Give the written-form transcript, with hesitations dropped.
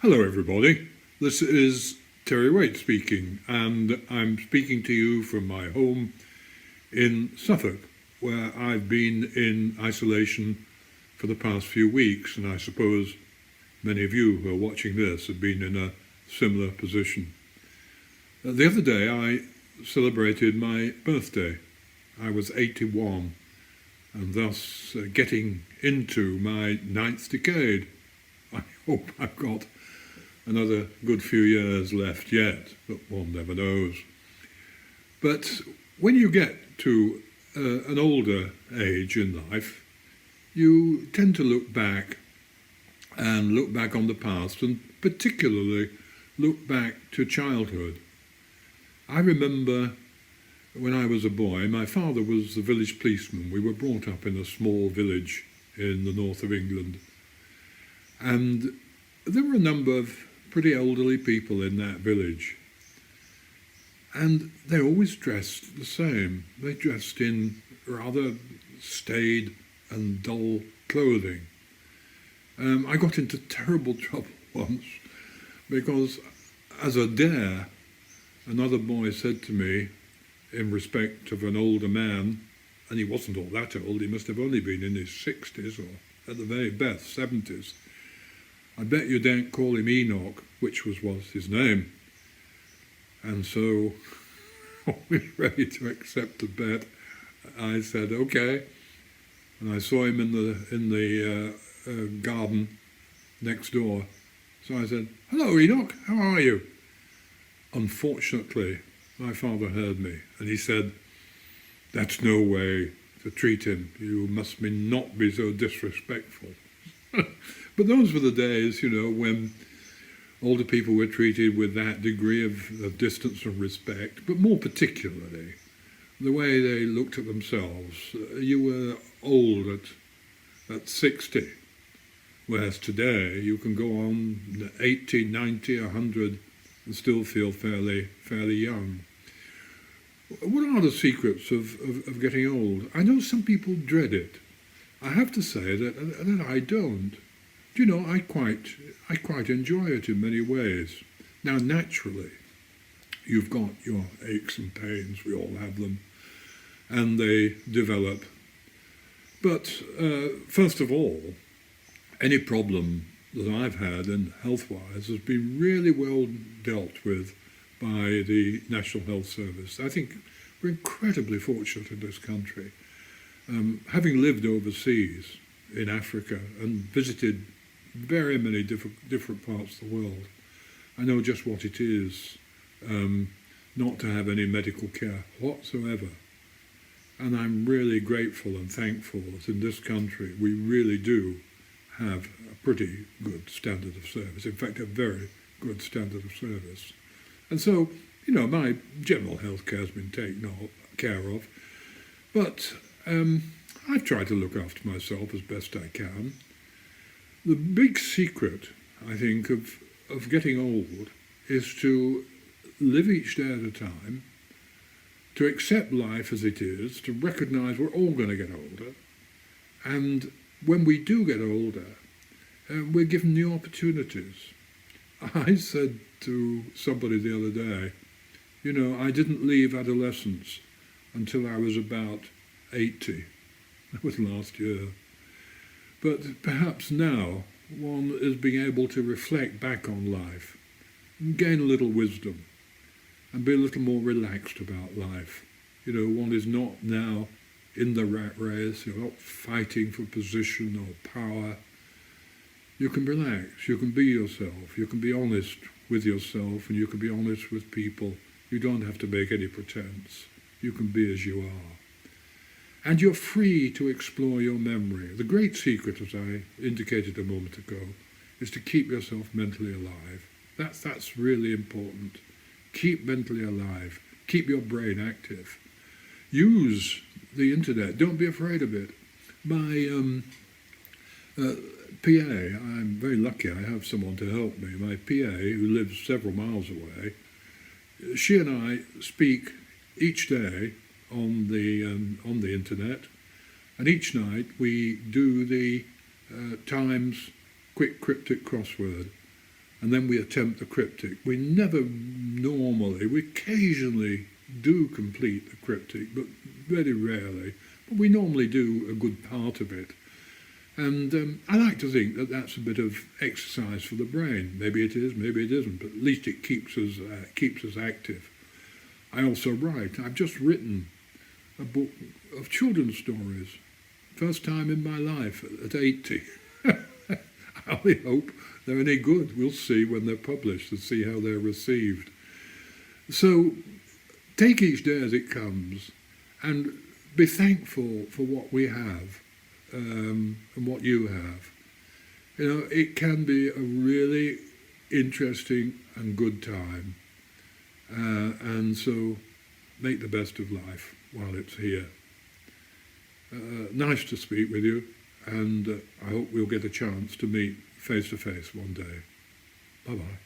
Hello everybody, this is Terry Waite speaking, and I'm speaking to you from my home in Suffolk, where I've been in isolation for the past few weeks, and I suppose many of you who are watching this have been in a similar position. The other day I celebrated my birthday. I was 81, and thus getting into my 9th decade. I hope I've got another good few years left yet, but one never knows. But when you get to an older age in life, you tend to look back on the past, and particularly look back to childhood. I remember when I was a boy, my father was the village policeman. We were brought up in a small village in the north of England, and there were a number of pretty elderly people in that village, and they always dressed the same. They dressed in rather staid and dull clothing. I got into terrible trouble once because, as a dare, another boy said to me, in respect of an older man, and he wasn't all that old, he must have only been in his 60s or at the very best 70s, "I bet you don't call him Enoch," which was his name. And so, always ready to accept a bet, I said, "Okay." And I saw him in the garden next door. So I said, "Hello, Enoch, how are you?" Unfortunately, my father heard me, and he said, "That's no way to treat him. You must not be so disrespectful." But those were the days, when older people were treated with that degree of distance and respect, but more particularly, the way they looked at themselves. You were old at 60, whereas today you can go on 80, 90, 100 and still feel fairly young. What are the secrets of getting old? I know some people dread it. I have to say that I don't. I quite enjoy it in many ways. Now, naturally, you've got your aches and pains, we all have them, and they develop. But first of all, any problem that I've had, and health-wise, has been really well dealt with by the National Health Service. I think we're incredibly fortunate in this country. Having lived overseas in Africa and visited very many different parts of the world, I know just what it is not to have any medical care whatsoever. And I'm really grateful and thankful that in this country we really do have a pretty good standard of service. In fact, a very good standard of service. And so, my general health care has been taken care of. But I've tried to look after myself as best I can. The big secret, I think, of getting old is to live each day at a time, to accept life as it is, to recognise we're all going to get older. And when we do get older, we're given new opportunities. I said to somebody the other day, I didn't leave adolescence until I was about 80. That was last year. But perhaps now one is being able to reflect back on life and gain a little wisdom and be a little more relaxed about life. One is not now in the rat race, you're not fighting for position or power. You can relax, you can be yourself, you can be honest with yourself, and you can be honest with people. You don't have to make any pretense. You can be as you are. And you're free to explore your memory. The great secret, as I indicated a moment ago, is to keep yourself mentally alive. That's really important. Keep mentally alive. Keep your brain active. Use the internet. Don't be afraid of it. My PA, I'm very lucky I have someone to help me. My PA, who lives several miles away, she and I speak each day on the internet, and each night we do the Times quick cryptic crossword, and then we attempt the cryptic. We never normally, we occasionally do complete the cryptic, but very rarely. But we normally do a good part of it. And I like to think that that's a bit of exercise for the brain. Maybe it is, maybe it isn't, but at least it keeps us active. I also write. I've just written a book of children's stories. First time in my life at 80. I only hope they're any good. We'll see when they're published and see how they're received. So take each day as it comes and be thankful for what we have. And what you have. You know, it can be a really interesting and good time. And so make the best of life while it's here. Nice to speak with you, and I hope we'll get a chance to meet face to face one day. Bye-bye.